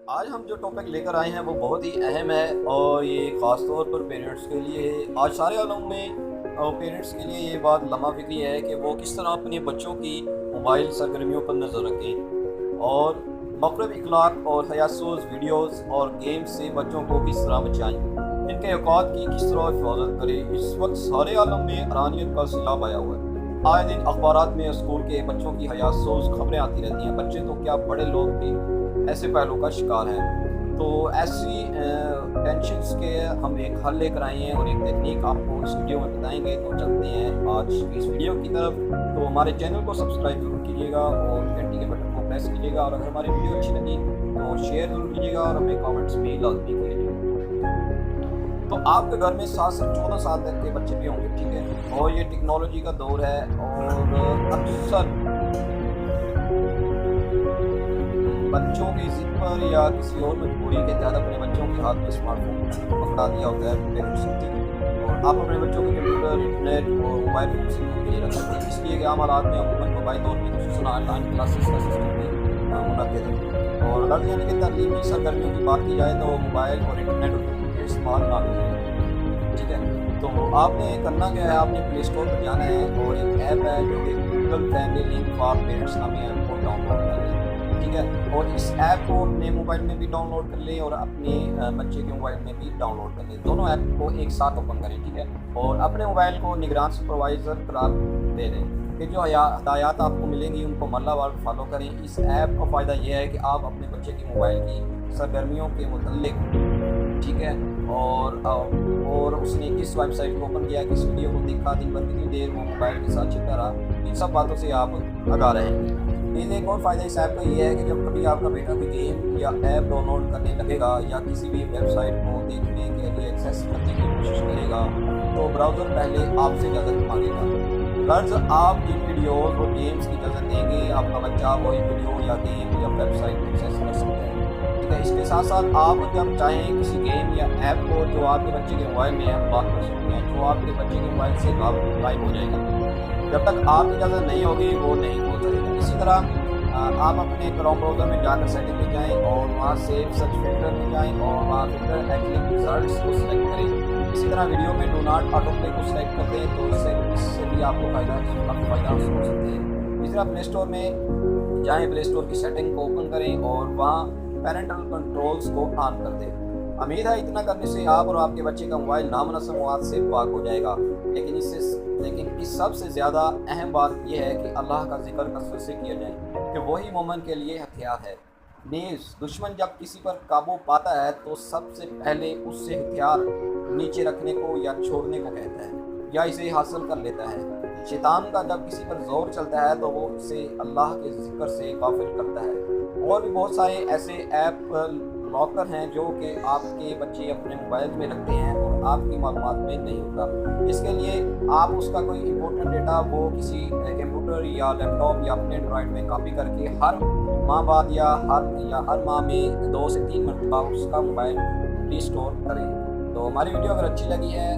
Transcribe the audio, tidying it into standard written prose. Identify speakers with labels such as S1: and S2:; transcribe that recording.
S1: आज हम जो टॉपिक लेकर आए हैं वो बहुत ही अहम है और ये ख़ास तौर पर पेरेंट्स के लिए है। आज सारे आलम में पेरेंट्स के लिए ये बात लम्हा फ़िक्री है कि वो किस तरह अपने बच्चों की मोबाइल सरगर्मियों पर नज़र रखें और मग़रब इखलाक और हयासूस वीडियोस और गेम्स से बच्चों को किस तरह बचाएं, इनके औकात की किस तरह हिफाजत करें। इस वक्त सारे आलम में हैरानियत का सैलाब आया हुआ है। आए दिन अखबारात में स्कूल के बच्चों की हयासूस खबरें आती रहती हैं। बच्चे तो क्या बड़े लोग भी ऐसे पहलू का शिकार हैं। तो ऐसी टेंशन्स के हम एक हल लेकर आए हैं और एक तकनीक आपको इस वीडियो में बताएंगे। तो चलते हैं आज की इस वीडियो की तरफ। तो हमारे चैनल को सब्सक्राइब जरूर कीजिएगा और घंटी के बटन को प्रेस कीजिएगा और अगर हमारी वीडियो अच्छी लगी तो शेयर जरूर कीजिएगा और हमें कमेंट्स भी लाजमी कीजिएगा। तो आपके घर में 7 से 14 साल तक के बच्चे भी होंगे, ठीक है, और ये टेक्नोलॉजी का दौर है और अक्सर बच्चों की जिद पर या किसी और मजबूरी के तहत अपने बच्चों के हाथ में स्मार्टफोन पकड़ा दिया होता है पेरेंट्स ने। और आप अपने बच्चों को कंप्यूटर, इंटरनेट और मोबाइल फोन से दूर के लिए रख सकते हैं। इसलिए कि आम हालात में अमूमन मोबाइल दौर में खसूसन ऑनलाइन क्लासेस का सिस्टम भी मुनक्किद है। और अलग यानी कि तालीमी सरगर्मियों की बात की जाए तो मोबाइल और इंटरनेट इस्तेमाल ना करें, ठीक है। तो आपने करना क्या है, आपने प्ले स्टोर पर जाना है और एक ऐप है जो कि Google family link for parents नामी ऐप को डाउनलोड कर लें, ठीक है। और इस ऐप को अपने मोबाइल में भी डाउनलोड कर लें और अपने बच्चे के मोबाइल में भी डाउनलोड कर लें। दोनों ऐप को एक साथ ओपन करें, ठीक है, और अपने मोबाइल को निगरान सुपरवाइज़र करार दे दें कि जो हदायत आपको मिलेंगी उनको मल्लावार फॉलो करें। इस ऐप का फ़ायदा यह है कि आप अपने बच्चे की मोबाइल की सरगर्मियों के मुतल्लिक, ठीक है, और उसने किस वेबसाइट को ओपन किया, किस वीडियो को देखा, दिन भर कितनी देर वो मोबाइल के साथ चिपका रहा, इन सब बातों से आप आगाह रहेंगे। लेकिन एक और फ़ायदा इस ऐप का ये है कि जब कभी आपका बेटा कोई गेम या ऐप डाउनलोड करने लगेगा या किसी भी वेबसाइट को देखने के लिए एक्सेस करने की कोशिश करेगा तो ब्राउज़र पहले आपसे इजाज़त मांगेगा। गर्ज आप जिन वीडियोज़ और गेम्स की इजाज़त देंगे आपका बच्चा वही वीडियो या गेम या वेबसाइट एक्सेस कर सकता है, ठीक है। इसके साथ साथ आप जब चाहें किसी गेम या ऐप को जो आपके बच्चे के मोबाइल में है ब्लॉक कर सकते हैं, जो आपके बच्चे के मोबाइल से गायब हो जाएगा। जब तक आपकी इजाज़त नहीं होगी वो नहीं हो सकेगा। इसी तरह आप अपने क्रोम ब्राउज़र में जाकर सेटिंग में जाएं और वहाँ सेव सर्च फिल्टर में जाएं और वहाँ फिल्टर एक्लिक रिजल्ट्स को सिलेक्ट करें। इसी तरह वीडियो में डू नॉट ऑटो प्ले को सिलेक्ट कर दें तो इससे भी आपको काफ़ी फ़ायदा हो सकते हैं। इसी तरह प्ले स्टोर में जाएँ, प्ले स्टोर की सेटिंग को ओपन करें और वहाँ पेरेंटल कंट्रोल्स को ऑन कर दें। उम्मीद है इतना करने से आप और आपके बच्चे का मोबाइल नामुनासिब मवाद से पाक हो जाएगा। लेकिन इस सबसे ज़्यादा अहम बात यह है कि अल्लाह का जिक्र कसरत से किया जाए कि वही मोमिन के लिए हथियार है। नीज़ दुश्मन जब किसी पर काबू पाता है तो सबसे पहले उससे हथियार नीचे रखने को या छोड़ने को कहता है या इसे हासिल कर लेता है। शैतान का जब किसी पर जोर चलता है तो वो उसे अल्लाह के जिक्र से गाफिल करता है। और भी बहुत सारे ऐसे ऐप लॉकर हैं जो कि आपके बच्चे अपने मोबाइल में रखते हैं और आपकी मालूमात में नहीं होता। इसके लिए आप उसका कोई इंपॉर्टेंट डेटा वो किसी कंप्यूटर या लैपटॉप या अपने एंड्रॉइड में कॉपी करके हर माह बाद या हर माह में 2 से 3 मरतबा उसका मोबाइल रिस्टोर करें। तो हमारी वीडियो अगर अच्छी लगी है